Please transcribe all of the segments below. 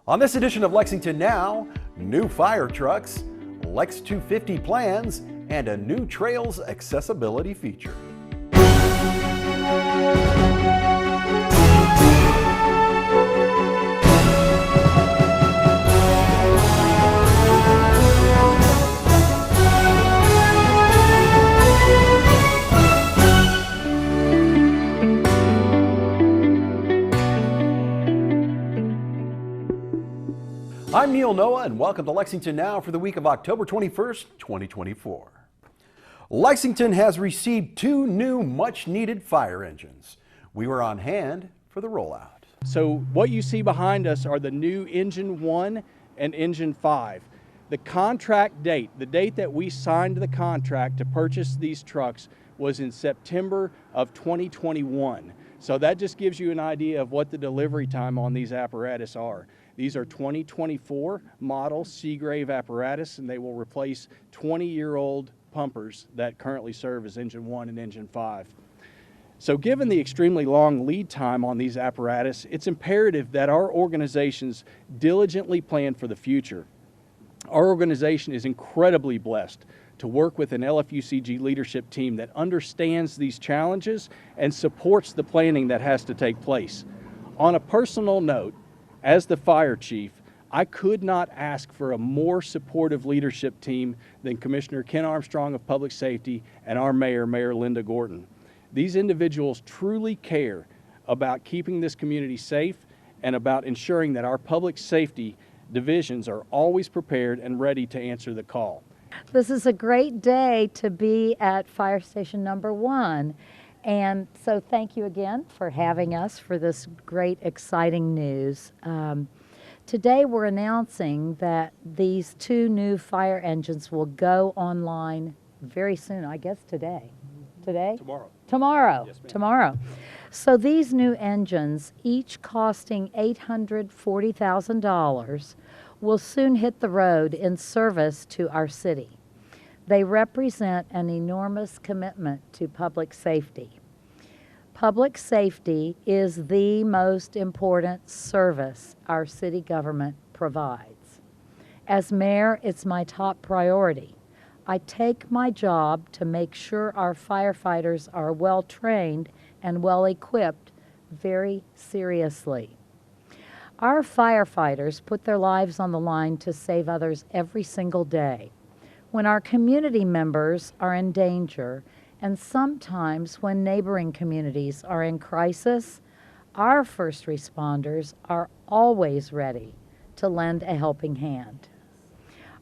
On this edition of Lexington Now, new fire trucks, Lex 250 plans, and a new trails accessibility feature. I'm Neil Noah, and welcome to Lexington Now for the week of October 21st, 2024. Lexington has received two new much-needed fire engines. We were on hand for the rollout. So what you see behind us are the new Engine 1 and Engine 5. The contract date, the date that we signed the contract to purchase these trucks, was in September of 2021. So that just gives you an idea of what the delivery time on these apparatus are. These are 2024 model Seagrave apparatus, and they will replace 20-year-old pumpers that currently serve as Engine 1 and Engine 5. So given the extremely long lead time on these apparatus, it's imperative that our organizations diligently plan for the future. Our organization is incredibly blessed to work with an LFUCG leadership team that understands these challenges and supports the planning that has to take place. On a personal note, as the fire chief, I could not ask for a more supportive leadership team than Commissioner Ken Armstrong of Public Safety and our Mayor, Mayor Linda Gorton. These individuals truly care about keeping this community safe and about ensuring that our public safety divisions are always prepared and ready to answer the call. This is a great day to be at Fire Station number 1. And so thank you again for having us for this great, exciting news. Today we're announcing that these two new fire engines will go online very soon, I guess today. Today? Tomorrow. Tomorrow. Yes, ma'am. Tomorrow. So these new engines, each costing $840,000, will soon hit the road in service to our city. They represent an enormous commitment to public safety. Public safety is the most important service our city government provides. As mayor, it's my top priority. I take my job to make sure our firefighters are well trained and well equipped very seriously. Our firefighters put their lives on the line to save others every single day. When our community members are in danger, and sometimes when neighboring communities are in crisis, our first responders are always ready to lend a helping hand.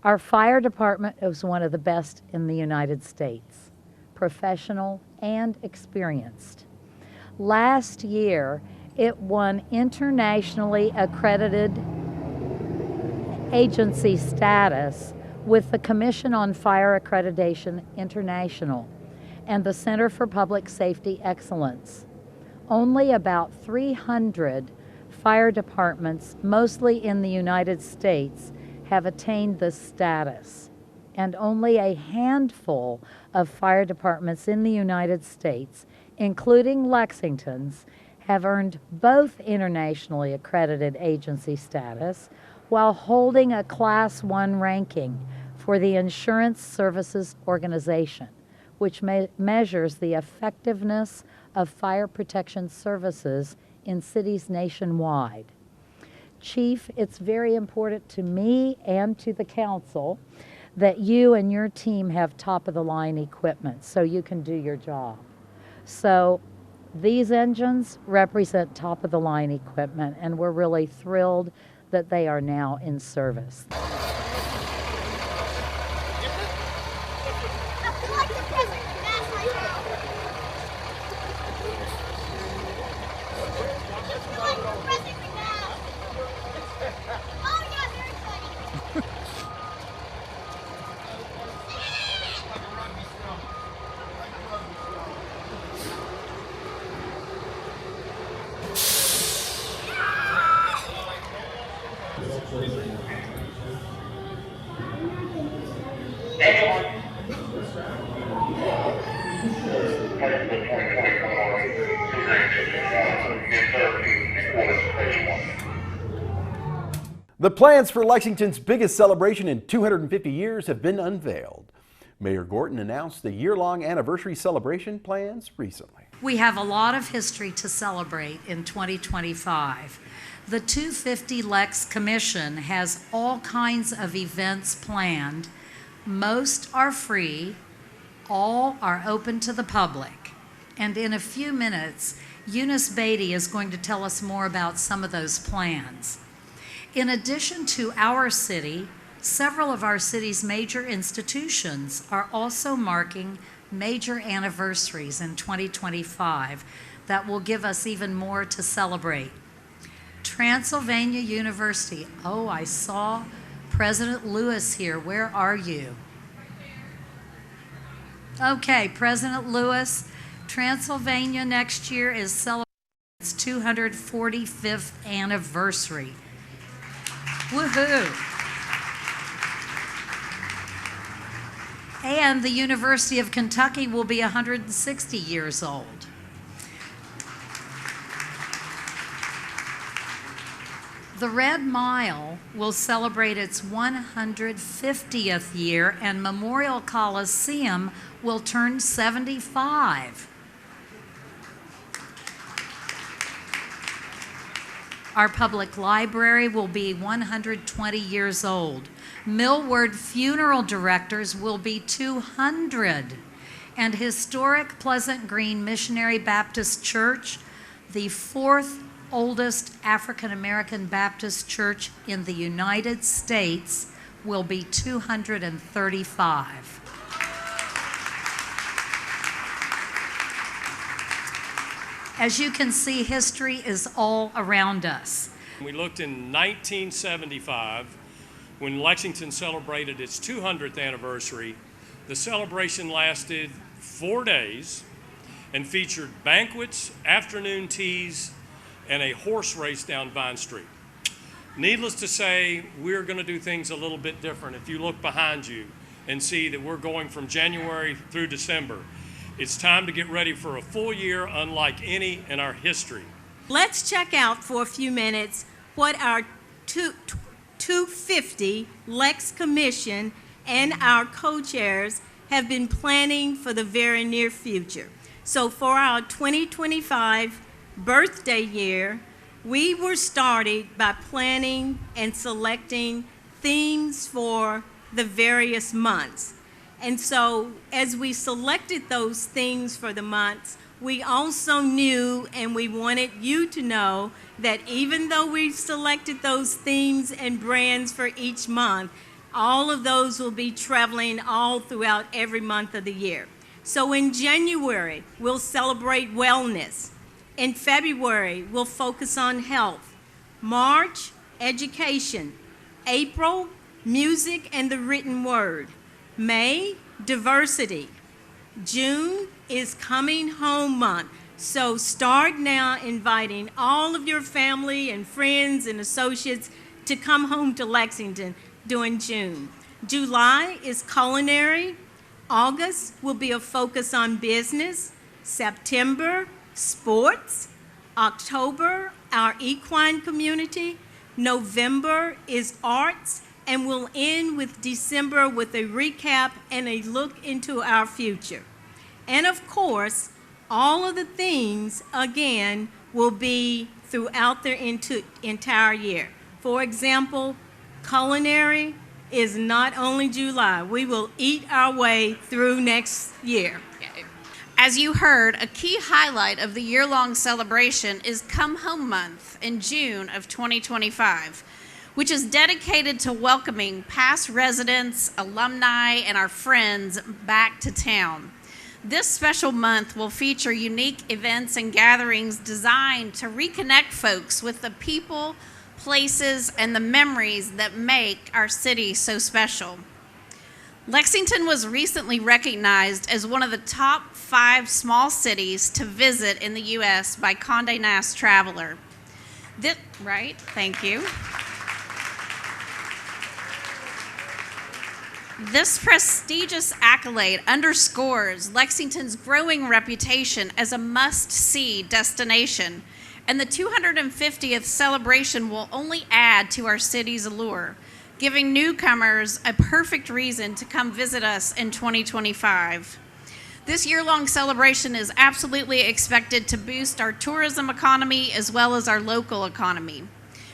Our fire department is one of the best in the United States, professional and experienced. Last year, it won internationally accredited agency status with the Commission on Fire Accreditation International and the Center for Public Safety Excellence. Only about 300 fire departments, mostly in the United States, have attained this status, and only a handful of fire departments in the United States, including Lexingtons, have earned both internationally accredited agency status while holding a Class 1 ranking for the Insurance Services Organization, which measures the effectiveness of fire protection services in cities nationwide. Chief, it's very important to me and to the council that you and your team have top-of-the-line equipment so you can do your job. So these engines represent top-of-the-line equipment, and we're really thrilled that they are now in service. The plans for Lexington's biggest celebration in 250 years have been unveiled. Mayor Gorton announced the year-long anniversary celebration plans recently. We have a lot of history to celebrate in 2025. The 250 Lex Commission has all kinds of events planned. Most are free, all are open to the public. And in a few minutes, Eunice Beatty is going to tell us more about some of those plans. In addition to our city, several of our city's major institutions are also marking major anniversaries in 2025 that will give us even more to celebrate. Transylvania University. Oh, I saw President Lewis here. Where are you? Okay, President Lewis, Transylvania next year is celebrating its 245th anniversary. Woohoo! And the University of Kentucky will be 160 years old. The Red Mile will celebrate its 150th year, and Memorial Coliseum will turn 75. Our public library will be 120 years old. Millward Funeral Directors will be 200. And historic Pleasant Green Missionary Baptist Church, the fourth oldest African American Baptist church in the United States, will be 235. As you can see, history is all around us. We looked in 1975 when Lexington celebrated its 200th anniversary. The celebration lasted 4 days and featured banquets, afternoon teas, and a horse race down Vine Street. Needless to say, we're going to do things a little bit different. If you look behind you and see that we're going from January through December, it's time to get ready for a full year unlike any in our history. Let's check out for a few minutes what our 250 Lex Commission and our co-chairs have been planning for the very near future. So for our 2025 birthday year, we were started by planning and selecting themes for the various months. And so as we selected those themes for the months, we also knew and we wanted you to know that even though we've selected those themes and brands for each month, all of those will be traveling all throughout every month of the year. So in January, we'll celebrate wellness. In February, we'll focus on health. March, education. April, music and the written word. May, diversity. June is coming home month. So start now inviting all of your family and friends and associates to come home to Lexington during June. July is culinary. August will be a focus on business. September, sports. October, our equine community. November is arts. And we'll end with December with a recap and a look into our future. And of course, all of the themes, again, will be throughout the entire year. For example, culinary is not only July. We will eat our way through next year. As you heard, a key highlight of the year-long celebration is Come Home Month in June of 2025. Which is dedicated to welcoming past residents, alumni, and our friends back to town. This special month will feature unique events and gatherings designed to reconnect folks with the people, places, and the memories that make our city so special. Lexington was recently recognized as one of the top 5 small cities to visit in the U.S. by Condé Nast Traveler. Right, thank you. This prestigious accolade underscores Lexington's growing reputation as a must-see destination And the 250th celebration will only add to our city's allure, giving newcomers a perfect reason to come visit us in 2025. This year-long celebration is absolutely expected to boost our tourism economy as well as our local economy.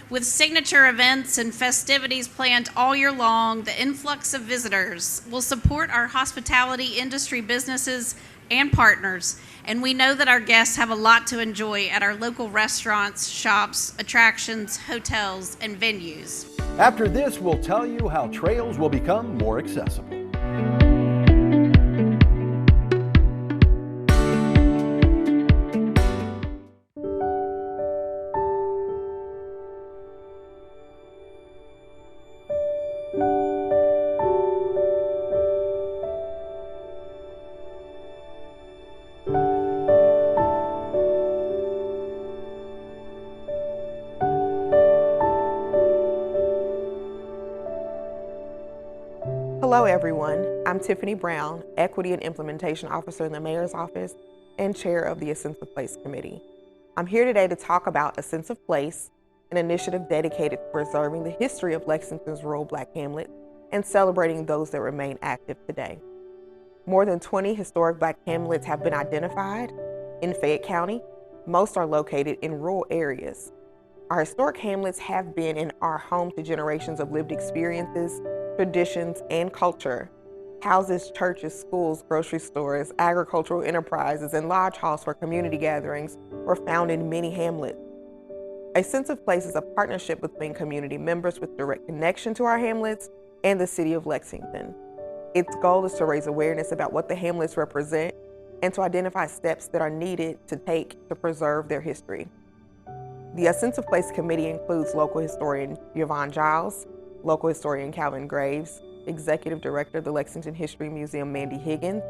With signature events and festivities planned all year long, the influx of visitors will support our hospitality industry businesses and partners, and we know that our guests have a lot to enjoy at our local restaurants, shops, attractions, hotels, and venues. After this, we'll tell you how trails will become more accessible. Hello everyone, I'm Tiffany Brown, Equity and Implementation Officer in the Mayor's Office and Chair of the A Sense of Place Committee. I'm here today to talk about A Sense of Place, an initiative dedicated to preserving the history of Lexington's rural Black hamlet and celebrating those that remain active today. More than 20 historic Black hamlets have been identified in Fayette County. Most are located in rural areas. Our historic hamlets have been and are home to generations of lived experiences, traditions, and culture. Houses, churches, schools, grocery stores, agricultural enterprises, and lodge halls for community gatherings were found in many hamlets. A Sense of Place is a partnership between community members with direct connection to our hamlets and the city of Lexington. Its goal is to raise awareness about what the hamlets represent and to identify steps that are needed to take to preserve their history. The A Sense of Place committee includes local historian Yvonne Giles, local historian Calvin Graves, Executive Director of the Lexington History Museum Mandy Higgins,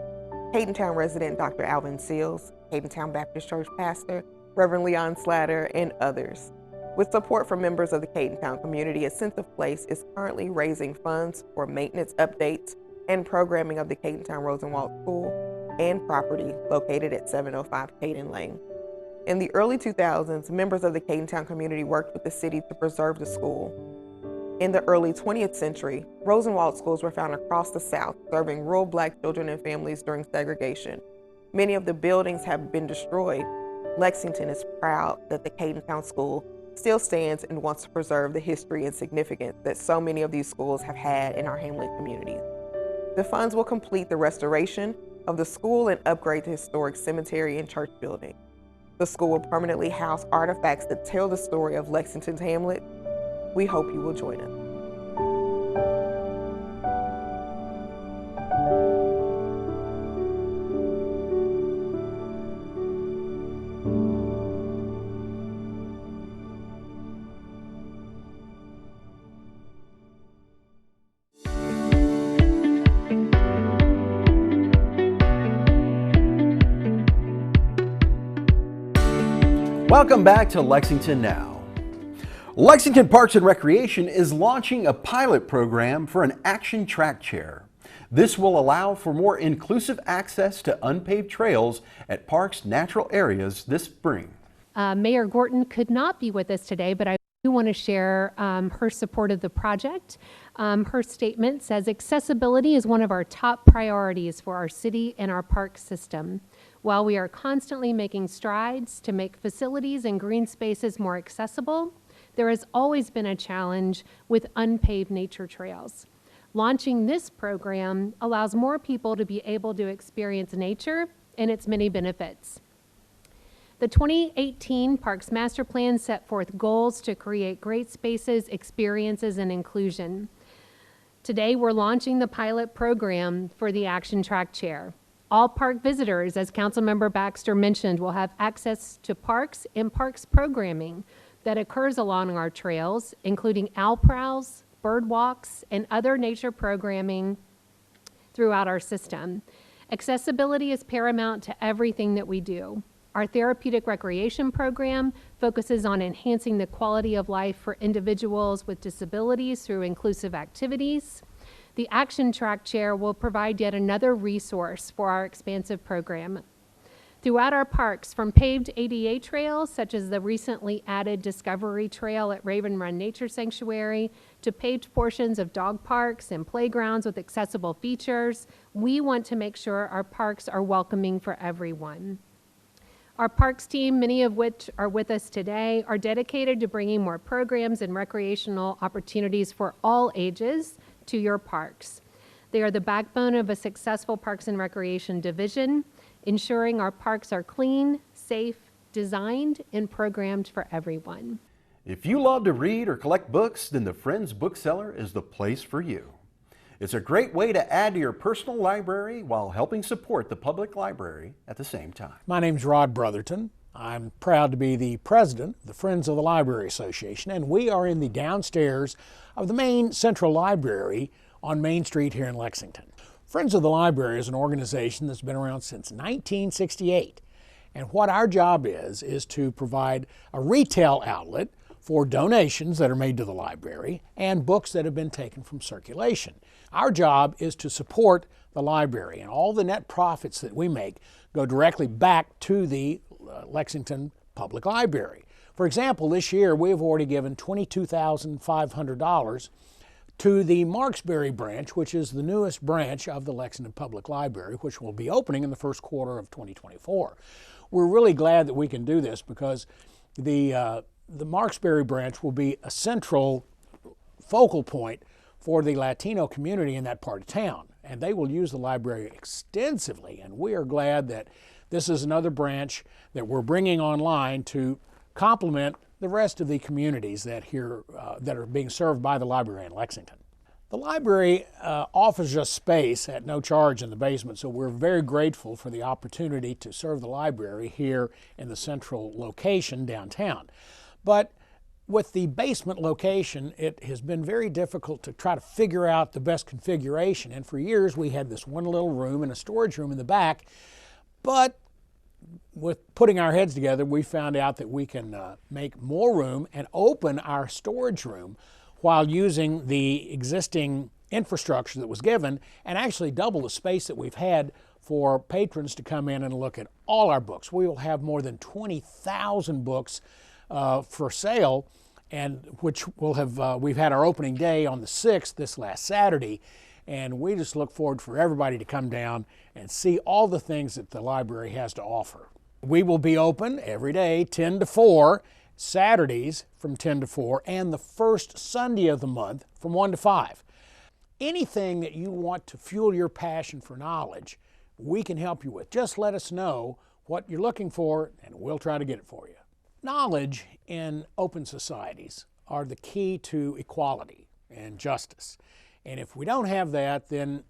Haydentown resident Dr. Alvin Seals, Haydentown Baptist Church pastor Reverend Leon Slatter, and others. With support from members of the Haydentown community, A Sense of Place is currently raising funds for maintenance updates and programming of the Haydentown Rosenwald School and property located at 705 Hayden Lane. In the early 2000s, members of the Haydentown community worked with the city to preserve the school. In the early 20th century, Rosenwald schools were found across the South, serving rural Black children and families during segregation. Many of the buildings have been destroyed. Lexington is proud that the Haydentown School still stands and wants to preserve the history and significance that so many of these schools have had in our hamlet communities. The funds will complete the restoration of the school and upgrade the historic cemetery and church building. The school will permanently house artifacts that tell the story of Lexington's hamlet. We hope you will join us. Welcome back to Lexington Now. Lexington Parks and Recreation is launching a pilot program for an action track chair. This will allow for more inclusive access to unpaved trails at parks' natural areas this spring. Mayor Gorton could not be with us today, but I do want to share her support of the project. Her statement says, accessibility is one of our top priorities for our city and our park system. While we are constantly making strides to make facilities and green spaces more accessible, there has always been a challenge with unpaved nature trails. Launching this program allows more people to be able to experience nature and its many benefits. The 2018 Parks Master Plan set forth goals to create great spaces, experiences, and inclusion. Today, we're launching the pilot program for the Action Track Chair. All park visitors, as Councilmember Baxter mentioned, will have access to parks and parks programming that occurs along our trails, including owl prowls, bird walks, and other nature programming throughout our system. Accessibility is paramount to everything that we do. Our therapeutic recreation program focuses on enhancing the quality of life for individuals with disabilities through inclusive activities. The Action Track Chair will provide yet another resource for our expansive program. Throughout our parks, from paved ADA trails, such as the recently added Discovery Trail at Raven Run Nature Sanctuary, to paved portions of dog parks and playgrounds with accessible features, we want to make sure our parks are welcoming for everyone. Our parks team, many of which are with us today, are dedicated to bringing more programs and recreational opportunities for all ages to your parks. They are the backbone of a successful Parks and Recreation division, ensuring our parks are clean, safe, designed, and programmed for everyone. If you love to read or collect books, then the Friends Bookseller is the place for you. It's a great way to add to your personal library while helping support the public library at the same time. My name's Rod Brotherton. I'm proud to be the president of the Friends of the Library Association, and we are in the downstairs of the main central library on Main Street here in Lexington. Friends of the Library is an organization that's been around since 1968. And what our job is to provide a retail outlet for donations that are made to the library and books that have been taken from circulation. Our job is to support the library, and all the net profits that we make go directly back to the Lexington Public Library. For example, this year we have already given $22,500 to the Marksbury branch, which is the newest branch of the Lexington Public Library, which will be opening in the first quarter of 2024. We're really glad that we can do this because the Marksbury branch will be a central focal point for the Latino community in that part of town, and they will use the library extensively, and we are glad that this is another branch that we're bringing online to complement the rest of the communities that are being served by the library in Lexington. The library offers us space at no charge in the basement, so we're very grateful for the opportunity to serve the library here in the central location downtown. But with the basement location, it has been very difficult to try to figure out the best configuration, and for years we had this one little room and a storage room in the back, but with putting our heads together, we found out that we can make more room and open our storage room while using the existing infrastructure that was given and actually double the space that we've had for patrons to come in and look at all our books. We will have more than 20,000 books for sale, and which will have we've had our opening day on the 6th this last Saturday, and we just look forward for everybody to come down and see all the things that the library has to offer. We will be open every day 10 to 4, Saturdays from 10 to 4, and the first Sunday of the month from 1 to 5. Anything that you want to fuel your passion for knowledge, we can help you with. Just let us know what you're looking for, and we'll try to get it for you. Knowledge in open societies are the key to equality and justice. And if we don't have that, then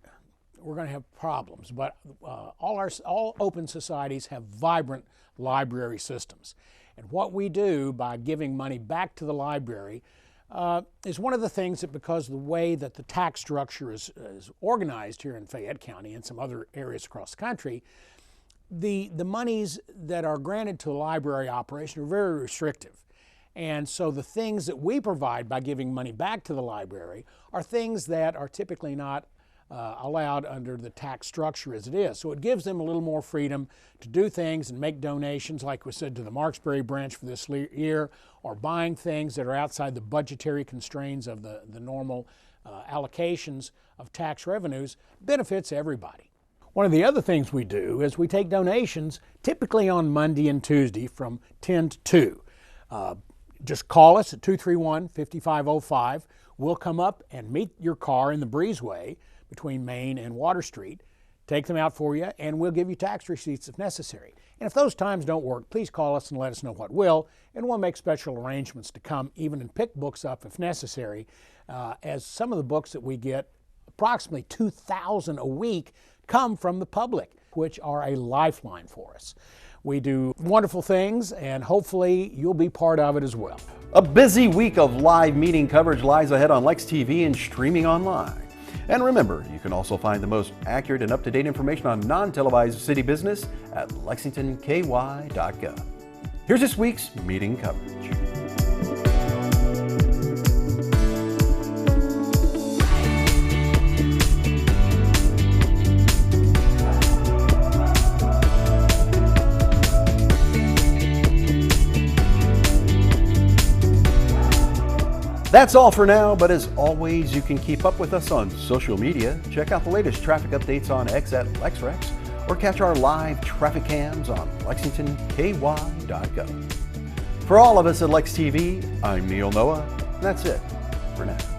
we're going to have problems. But all open societies have vibrant library systems. And what we do by giving money back to the library is one of the things that, because of the way that the tax structure is organized here in Fayette County and some other areas across the country, the monies that are granted to the library operation are very restrictive. And so the things that we provide by giving money back to the library are things that are typically not allowed under the tax structure as it is. So it gives them a little more freedom to do things and make donations, like we said, to the Marksbury branch for this year, or buying things that are outside the budgetary constraints of the normal allocations of tax revenues. Benefits everybody. One of the other things we do is we take donations typically on Monday and Tuesday from 10 to 2. Just call us at 231-5505. We'll come up and meet your car in the breezeway between Main and Water Street, take them out for you, and we'll give you tax receipts if necessary. And if those times don't work, please call us and let us know what will, and we'll make special arrangements to come even and pick books up if necessary, as some of the books that we get, approximately 2,000 a week, come from the public, which are a lifeline for us. We do wonderful things, and hopefully you'll be part of it as well. A busy week of live meeting coverage lies ahead on Lex TV and streaming online. And remember, you can also find the most accurate and up-to-date information on non-televised city business at lexingtonky.gov. Here's this week's meeting coverage. That's all for now, but as always, you can keep up with us on social media. Check out the latest traffic updates on X at LexRex, or catch our live traffic cams on LexingtonKY.gov. For all of us at Lex TV, I'm Neil Noah, and that's it for now.